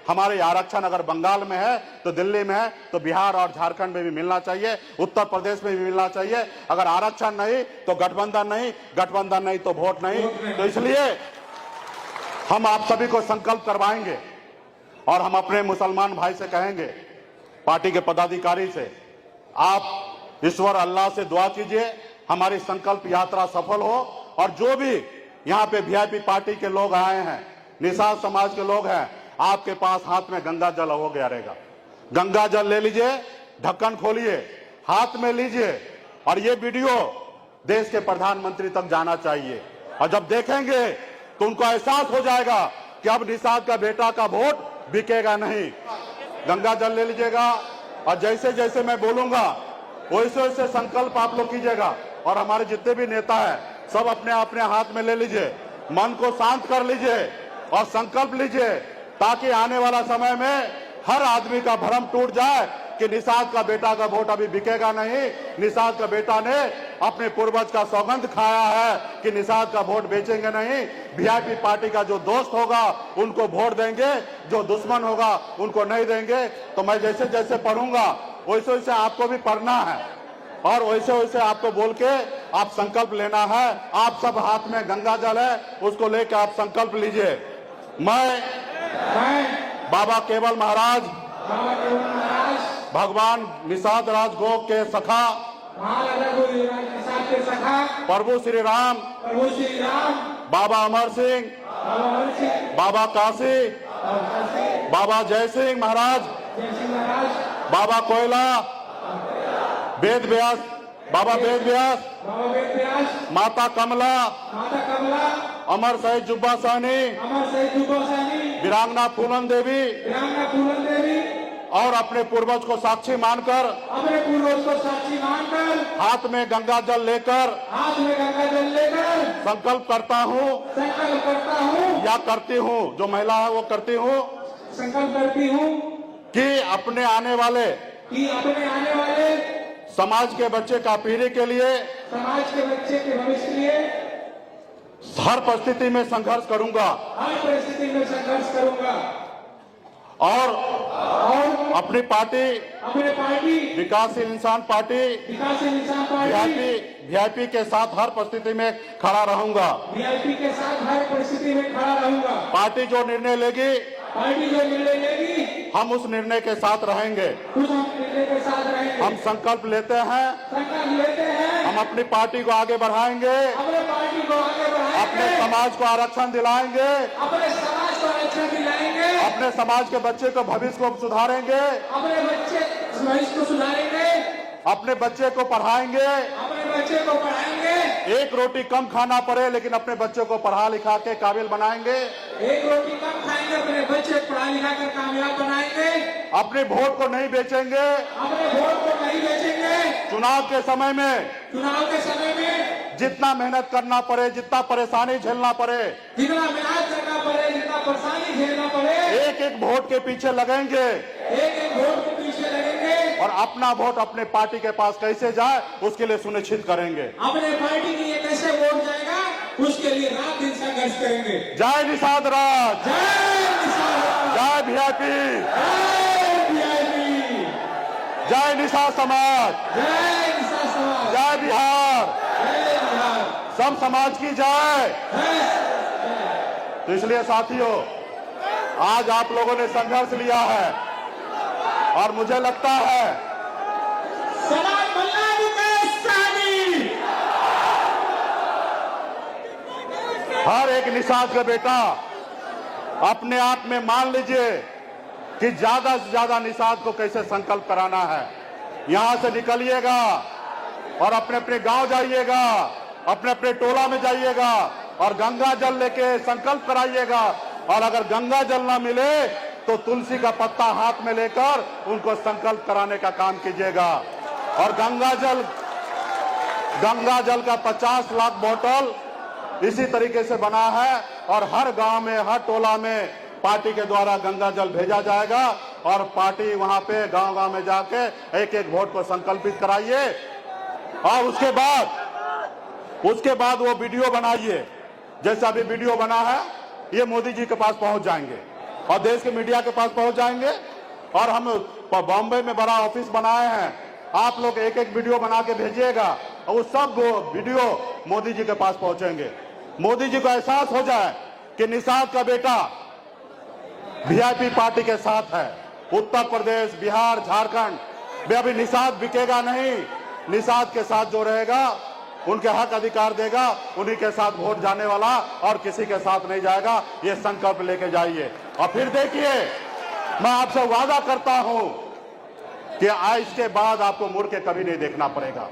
हमारे आरक्षण अगर बंगाल में है तो दिल्ली में है तो बिहार और झारखंड में भी मिलना चाहिए, उत्तर प्रदेश में भी मिलना चाहिए। अगर आरक्षण नहीं तो गठबंधन नहीं तो वोट नहीं। तो इसलिए हम आप सभी को संकल्प करवाएंगे और हम अपने मुसलमान भाई से कहेंगे, पार्टी के पदाधिकारी से, आप ईश्वर अल्लाह से दुआ कीजिए हमारी संकल्प यात्रा सफल हो और जो भी यहाँ पे वीआईपी पार्टी के लोग आए हैं, निषाद समाज के लोग हैं, आपके पास हाथ में गंगा जल हो गया रहेगा। गंगा जल ले लीजिए, ढक्कन खोलिए, हाथ में लीजिए और ये वीडियो देश के प्रधानमंत्री तक जाना चाहिए। और जब देखेंगे तो उनको एहसास हो जाएगा कि अब निषाद का बेटा का वोट बिकेगा नहीं। गंगा जल ले लीजिएगा और जैसे जैसे मैं बोलूंगा वैसे वैसे संकल्प आप लोग कीजिएगा। और हमारे जितने भी नेता हैं सब अपने अपने हाथ में ले लीजिए, मन को शांत कर लीजिए और संकल्प लीजिए ताकि आने वाला समय में हर आदमी का भ्रम टूट जाए कि निषाद का बेटा का वोट अभी बिकेगा नहीं। निषाद का बेटा ने अपने पूर्वज का सौगंध खाया है कि निषाद का वोट बेचेंगे नहीं। वीआईपी पार्टी का जो दोस्त होगा उनको वोट देंगे, जो दुश्मन होगा उनको नहीं देंगे। तो मैं जैसे जैसे पढ़ूंगा वैसे वैसे आपको भी पढ़ना है और वैसे वैसे आपको बोल के आप संकल्प लेना है। आप सब हाथ में गंगा जल है, उसको लेकर आप संकल्प लीजिए। मैं बाबा केवल महाराज भगवान निषाद राज गोप के सखा प्रभु श्री राम बाबा अमर सिंह बाबा काशी बाबा जय सिंह महाराज बाबा कोयला वेद व्यास बाबा वेद व्यास माता कमला अमर शहीद जुब्बा सहनी वीरांगना पूनम देवी और अपने पूर्वज को साक्षी मानकर हाथ में गंगा जल लेकर संकल्प करता हूँ या करती हूँ, जो महिला है वो करती हूँ, संकल्प करती हूँ कि अपने आने वाले समाज के बच्चे का पीढ़ी के लिए, समाज के बच्चे के भविष्य के लिए हर परिस्थिति में संघर्ष करूंगा और अपनी पार्टी विकासशील इंसान पार्टी वीआईपी के साथ हर परिस्थिति में खड़ा रहूंगा। पार्टी जो निर्णय लेगी हम उस निर्णय के साथ रहेंगे। हम संकल्प लेते हैं हम अपनी पार्टी को आगे बढ़ाएंगे, अपने समाज को आरक्षण दिलाएंगे, अपने समाज के बच्चे को भविष्य को सुधारेंगे, अपने बच्चे को पढ़ाएंगे। एक रोटी कम खाना पड़े लेकिन अपने बच्चों को पढ़ा लिखा के काबिल बनाएंगे। एक रोटी कम खाएंगे, अपने बच्चे पढ़ा लिखा कर कामयाब बनाएंगे। अपने वोट को नहीं बेचेंगे, चुनाव के समय में जितना मेहनत करना पड़े, जितना परेशानी झेलना पड़े, जितना परेशानी झेलना पड़े, एक एक वोट के पीछे लगेंगे और अपना वोट अपने पार्टी के पास कैसे जाए उसके लिए सुनिश्चित करेंगे। अपने पार्टी के लिए कैसे वोट जाएगा उसके लिए रात दिन संघर्ष करेंगे। जय निषाद राज, जय वीआईपी, जय निषाद समाज, जय बिहार, सब समाज की जय। तो इसलिए साथियों आज आप लोगों ने संघर्ष लिया है और मुझे लगता है हर एक निषाद का बेटा अपने आप में मान लीजिए कि ज्यादा से ज्यादा निषाद को कैसे संकल्प कराना है। यहां से निकलिएगा और अपने अपने गांव जाइएगा, अपने अपने टोला में जाइएगा और गंगा जल लेके संकल्प कराइएगा। और अगर गंगा जल ना मिले तो तुलसी का पत्ता हाथ में लेकर उनको संकल्प कराने का काम कीजिएगा। और गंगा जल का 50 लाख बोतल इसी तरीके से बना है और हर गांव में, हर टोला में पार्टी के द्वारा गंगा जल भेजा जाएगा और पार्टी वहां पे गांव-गांव में जाके एक एक वोट को संकल्पित कराइए। और उसके बाद वो वीडियो बनाइए, जैसा अभी वीडियो बना है ये मोदी जी के पास पहुंच जाएंगे और देश के मीडिया के पास पहुंच जाएंगे। और हम बॉम्बे में बड़ा ऑफिस बनाए हैं, आप लोग एक एक वीडियो बना के भेजिएगा और वो सब वीडियो मोदी जी के पास पहुंचेंगे। मोदी जी को एहसास हो जाए कि निषाद का बेटा वीआईपी पार्टी के साथ है। उत्तर प्रदेश, बिहार, झारखंड में अभी निषाद बिकेगा नहीं। निषाद के साथ जो रहेगा उनके हक अधिकार देगा, उन्हीं के साथ वोट जाने वाला और किसी के साथ नहीं जाएगा। ये संकल्प लेके जाइए। और फिर देखिए, मैं आपसे वादा करता हूं कि आज के बाद आपको मुड़ के कभी नहीं देखना पड़ेगा।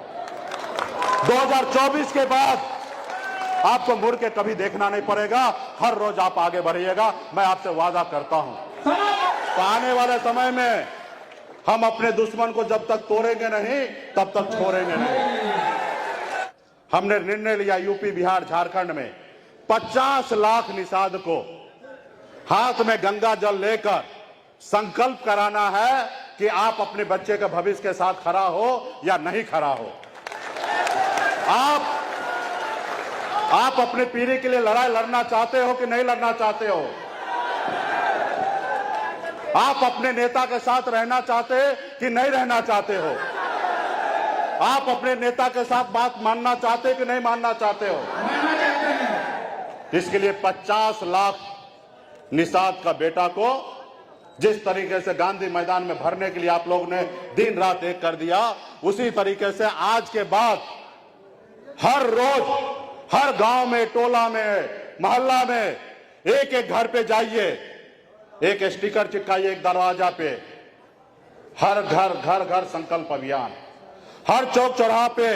2024 के बाद आपको मुड़ के कभी देखना नहीं पड़ेगा। हर रोज आप आगे बढ़िएगा, मैं आपसे वादा करता हूं। तो आने वाले समय में हम अपने दुश्मन को जब तक तोड़ेंगे नहीं, तब तक छोड़ेंगे नहीं। हमने निर्णय लिया यूपी, बिहार, झारखंड में 50 लाख निषाद को हाथ में गंगा जल लेकर संकल्प कराना है कि आप अपने बच्चे के भविष्य के साथ खड़ा हो या नहीं खड़ा हो। आप अपने पीढ़ी के लिए लड़ाई लड़ना चाहते हो कि नहीं लड़ना चाहते हो? आप अपने नेता के साथ रहना चाहते कि नहीं रहना चाहते हो? आप अपने नेता के साथ बात मानना चाहते कि नहीं मानना चाहते हो? इसके लिए 50 लाख निषाद का बेटा को जिस तरीके से गांधी मैदान में भरने के लिए आप लोगों ने दिन रात एक कर दिया, उसी तरीके से आज के बाद हर रोज हर गांव में, टोला में, मोहल्ला में एक एक घर पे जाइए, एक स्टिकर चिपकाइए एक दरवाजा पे। हर घर घर घर संकल्प अभियान, हर चौक चौराहा पे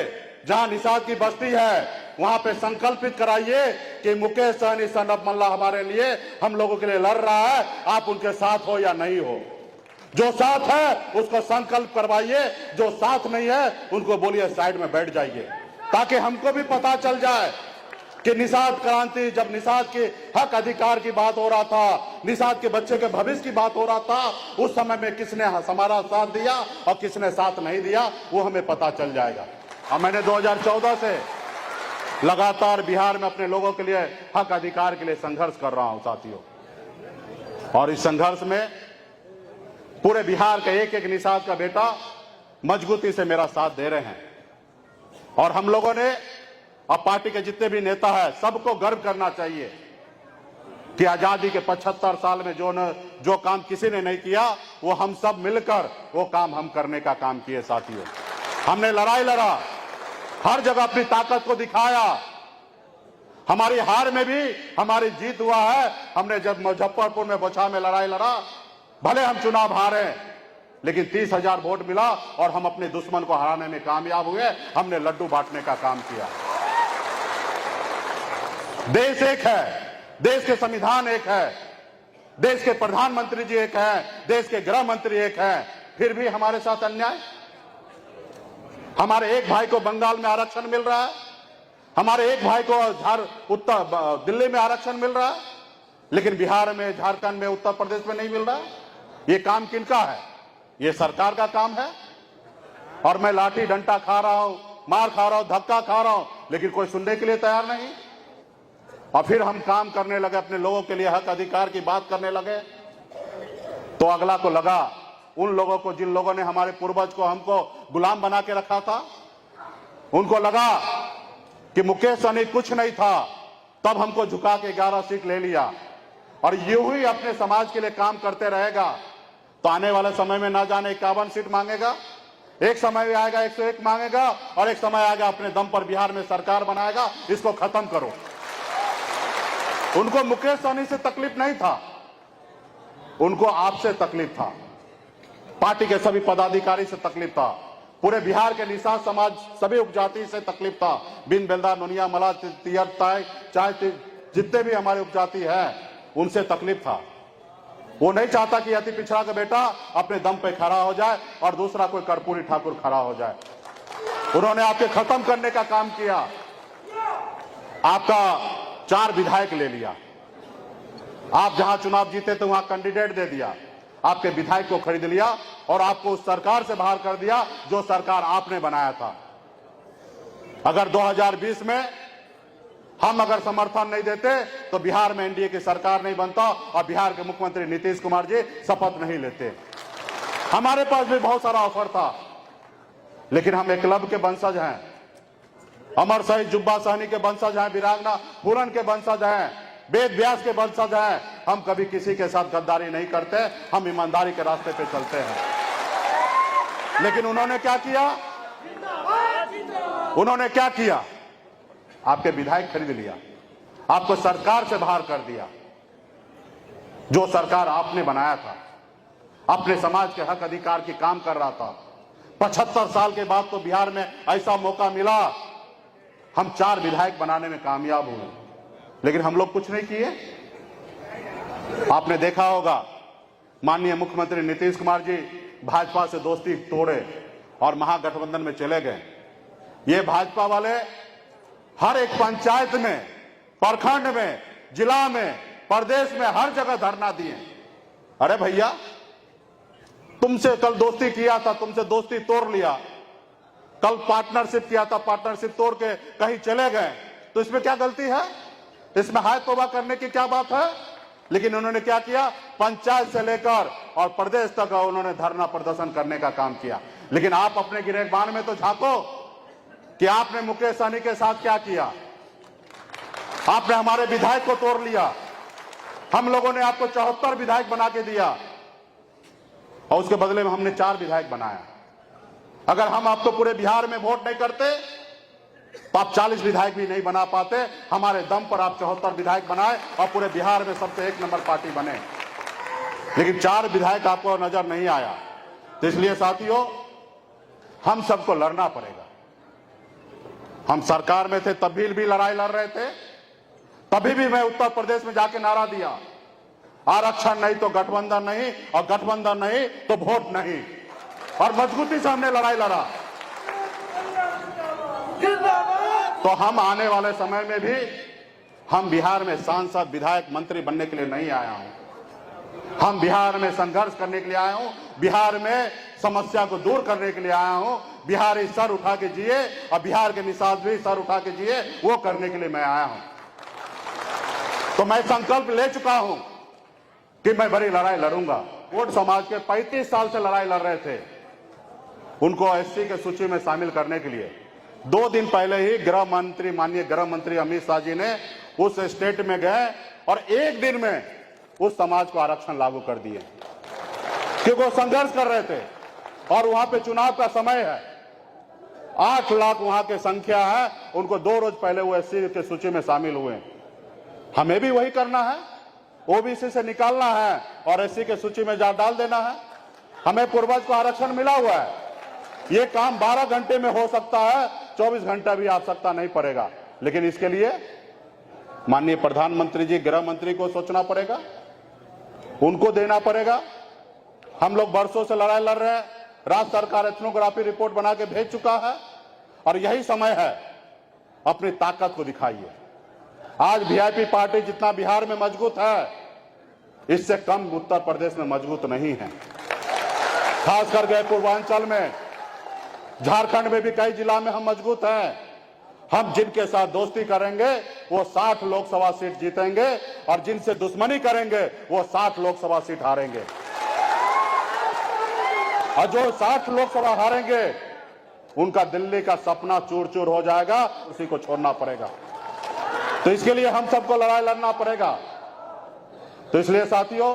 जहां निषाद की बस्ती है वहां पे संकल्पित कराइए कि मुकेश सहनी सन ऑफ मल्ला हमारे लिए, हम लोगों के लिए लड़ रहा है, आप उनके साथ हो या नहीं हो। जो साथ है उसको संकल्प करवाइए, जो साथ नहीं है उनको बोलिए साइड में बैठ जाइए, ताकि हमको भी पता चल जाए कि निषाद क्रांति, जब निषाद के हक अधिकार की बात हो रहा था, निषाद के बच्चे के भविष्य की बात हो रहा था, उस समय में किसने हमारा साथ दिया और किसने साथ नहीं दिया, वो हमें पता चल जाएगा। और मैंने 2014 से लगातार बिहार में अपने लोगों के लिए हक अधिकार के लिए संघर्ष कर रहा हूं साथियों। और इस संघर्ष में पूरे बिहार के एक एक निषाद का बेटा मजबूती से मेरा साथ दे रहे हैं। और हम लोगों ने, अब पार्टी के जितने भी नेता हैं, सबको गर्व करना चाहिए कि आजादी के 75 साल में जो काम किसी ने नहीं किया, वो हम सब मिलकर वो काम हम करने का काम किए साथियों। हमने लड़ाई लड़ा, हर जगह अपनी ताकत को दिखाया। हमारी हार में भी हमारी जीत हुआ है। हमने जब मुजफ्फरपुर में बोछा में लड़ाई लड़ा, भले हम चुनाव हारे, लेकिन 30,000 वोट मिला और हम अपने दुश्मन को हराने में कामयाब हुए। हमने लड्डू बांटने का काम किया। देश एक है, देश के संविधान एक है, देश के प्रधानमंत्री जी एक है, देश के गृह मंत्री एक है, फिर भी हमारे साथ अन्याय। हमारे एक भाई को बंगाल में आरक्षण मिल रहा है, हमारे एक भाई को उत्तर दिल्ली में आरक्षण मिल रहा है, लेकिन बिहार में, झारखंड में, उत्तर प्रदेश में नहीं मिल रहा है। ये काम किनका है? ये सरकार का काम है। और मैं लाठी डंडा खा रहा हूं, मार खा रहा हूं, धक्का खा रहा हूं, लेकिन कोई सुनने के लिए तैयार नहीं। और फिर हम काम करने लगे, अपने लोगों के लिए हक अधिकार की बात करने लगे, तो अगला को लगा, उन लोगों को जिन लोगों ने हमारे पूर्वज को, हमको गुलाम बना के रखा था, उनको लगा कि मुकेश सहनी कुछ नहीं था, तब हमको झुका के 11 सीट ले लिया और यूं ही अपने समाज के लिए काम करते रहेगा तो आने वाले समय में ना जाने 51 सीट मांगेगा, एक समय में आएगा 101 मांगेगा, और एक समय आएगा अपने दम पर बिहार में सरकार बनाएगा। इसको खत्म करो। उनको मुकेश सहनी से तकलीफ नहीं था, उनको आपसे तकलीफ था, पार्टी के सभी पदाधिकारी से तकलीफ था, पूरे बिहार के निषाद समाज सभी उपजाति से तकलीफ था। बिन बेलदार, नुनिया, मला, तियर, ताय, चाय, जितने भी हमारे उपजाति हैं उनसे तकलीफ था। वो नहीं चाहता कि अति पिछड़ा का बेटा अपने दम पे खड़ा हो जाए और दूसरा कोई कर्पूरी ठाकुर खड़ा हो जाए। उन्होंने आपके खत्म करने का काम किया। आपका 4 विधायक ले लिया, आप जहां चुनाव जीते थे वहां कैंडिडेट दे दिया, आपके विधायक को खरीद लिया और आपको उस सरकार से बाहर कर दिया जो सरकार आपने बनाया था। अगर 2020 में हम अगर समर्थन नहीं देते तो बिहार में एनडीए की सरकार नहीं बनता और बिहार के मुख्यमंत्री नीतीश कुमार जी शपथ नहीं लेते। हमारे पास भी बहुत सारा ऑफर था, लेकिन हम एकलव्य के वंशज हैं, अमर शहीद जुब्बा सहनी के वंशज हैं, वीरांगना फूलन के वंशज हैं, वेद व्यास के वंशज हैं। हम कभी किसी के साथ गद्दारी नहीं करते, हम ईमानदारी के रास्ते पे चलते हैं। लेकिन उन्होंने क्या किया? उन्होंने क्या किया? आपके विधायक खरीद लिया, आपको सरकार से बाहर कर दिया। जो सरकार आपने बनाया था, अपने समाज के हक अधिकार की काम कर रहा था। 75 साल के बाद तो बिहार में ऐसा मौका मिला, हम 4 विधायक बनाने में कामयाब हुए, लेकिन हम लोग कुछ नहीं किए। आपने देखा होगा माननीय मुख्यमंत्री नीतीश कुमार जी भाजपा से दोस्ती तोड़े और महागठबंधन में चले गए। ये भाजपा वाले हर एक पंचायत में, प्रखंड में, जिला में, प्रदेश में हर जगह धरना दिए। अरे भैया, तुमसे कल दोस्ती किया था, तुमसे दोस्ती तोड़ लिया, कल पार्टनरशिप किया था, पार्टनरशिप तोड़ के कहीं चले गए, तो इसमें क्या गलती है? इसमें हाय तौबा करने की क्या बात है? लेकिन उन्होंने क्या किया? पंचायत से लेकर और प्रदेश तक उन्होंने धरना प्रदर्शन करने का काम किया। लेकिन आप अपने गिरफ्तार में तो झांको कि आपने मुकेश सहनी के साथ क्या किया। आपने हमारे विधायक को तोड़ लिया, हम लोगों ने आपको 74 विधायक बना के दिया और उसके बदले में हमने 4 विधायक बनाया। अगर हम आपको पूरे बिहार में वोट नहीं करते तो आप 40 विधायक भी नहीं बना पाते। हमारे दम पर आप 74 विधायक बनाए और पूरे बिहार में सबसे 1 नंबर पार्टी बने। लेकिन 4 विधायक आपको नजर नहीं आया। तो इसलिए साथियों, हम सबको लड़ना पड़ेगा। हम सरकार में थे तब भी लड़ाई लड़ रहे थे, तभी भी मैं उत्तर प्रदेश में जाके नारा दिया, आरक्षण नहीं तो गठबंधन नहीं, और गठबंधन नहीं तो वोट नहीं। और मजबूती से हमने लड़ाई लड़ा। तो हम आने वाले समय में भी, हम बिहार में सांसद, विधायक, मंत्री बनने के लिए नहीं आया हूं। हम बिहार में संघर्ष करने के लिए आया हूं, बिहार में समस्या को दूर करने के लिए आया हूं। बिहारी सर उठा के जिए और बिहार के मिसाल भी सर उठा के जिए, वो करने के लिए मैं आया हूं। तो मैं संकल्प ले चुका हूं कि मैं बड़ी लड़ाई लड़ूंगा। कोट समाज के 35 साल से लड़ाई लड़ रहे थे, उनको एससी के सूची में शामिल करने के लिए 2 दिन पहले ही गृह मंत्री, माननीय गृह मंत्री अमित शाह जी ने उस स्टेट में गए और 1 दिन में उस समाज को आरक्षण लागू कर दिए, क्योंकि वो संघर्ष कर रहे थे। और वहां पे चुनाव का समय है, 8 लाख वहां की संख्या है, उनको 2 रोज पहले वो एससी के सूची में शामिल हुए। हमें भी वही करना है, ओबीसी से निकालना है और एससी के सूची में डाल देना है। हमें पूर्वज को आरक्षण मिला हुआ है। ये काम 12 घंटे में हो सकता है, 24 घंटा भी आवश्यकता नहीं पड़ेगा। लेकिन इसके लिए माननीय प्रधानमंत्री जी, गृह मंत्री को सोचना पड़ेगा, उनको देना पड़ेगा। हम लोग बरसों से लड़ाई लड़ रहे हैं, राज्य सरकार एथनोग्राफी रिपोर्ट बना के भेज चुका है और यही समय है, अपनी ताकत को दिखाइए। आज वीआईपी पार्टी जितना बिहार में मजबूत है, इससे कम उत्तर प्रदेश में मजबूत नहीं है। खास करके पूर्वांचल में, झारखंड में भी कई जिला में हम मजबूत हैं। हम जिनके साथ दोस्ती करेंगे वो 60 लोकसभा सीट जीतेंगे और जिनसे दुश्मनी करेंगे वो 60 लोकसभा सीट हारेंगे। और जो 60 लोकसभा हारेंगे उनका दिल्ली का सपना चूर चूर हो जाएगा, उसी को छोड़ना पड़ेगा। तो इसके लिए हम सबको लड़ाई लड़ना पड़ेगा। तो इसलिए साथियों,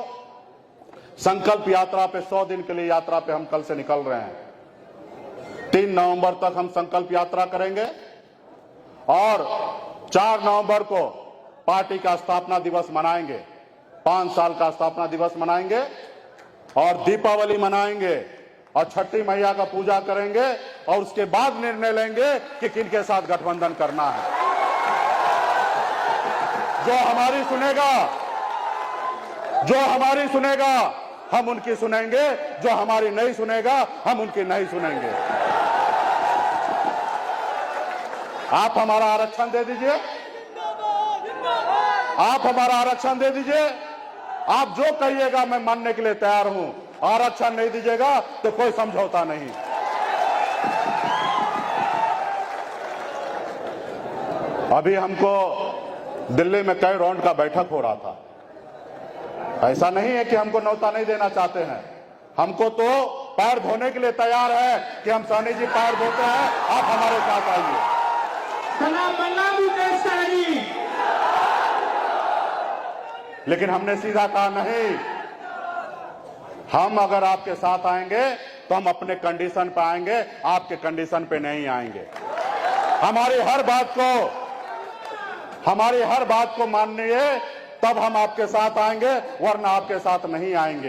संकल्प यात्रा पे 100 दिन के लिए यात्रा पे हम कल से निकल रहे हैं। 3 नवंबर तक हम संकल्प यात्रा करेंगे और 4 नवंबर को पार्टी का स्थापना दिवस मनाएंगे, 5 साल का स्थापना दिवस मनाएंगे और दीपावली मनाएंगे और छठी मैया का पूजा करेंगे और उसके बाद निर्णय लेंगे कि किनके साथ गठबंधन करना है। जो हमारी सुनेगा हम उनकी सुनेंगे, जो हमारी नहीं सुनेगा हम उनकी नहीं सुनेंगे। आप हमारा आरक्षण दे दीजिए, आप हमारा आरक्षण दे दीजिए। आप जो कहिएगा मैं मानने के लिए तैयार हूं। आरक्षण नहीं दीजिएगा तो कोई समझौता नहीं। अभी हमको दिल्ली में कई राउंड का बैठक हो रहा था। ऐसा नहीं है कि हमको न्योता नहीं देना चाहते हैं, हमको तो पैर धोने के लिए तैयार है कि हम सहनी जी पैर धोते हैं, आप हमारे साथ आइए। लेकिन हमने सीधा कहा नहीं, हम अगर आपके साथ आएंगे तो हम अपने कंडीशन पे आएंगे, आपके कंडीशन पे नहीं आएंगे। हमारी हर बात को मानिए, तब हम आपके साथ आएंगे, वरना आपके साथ नहीं आएंगे।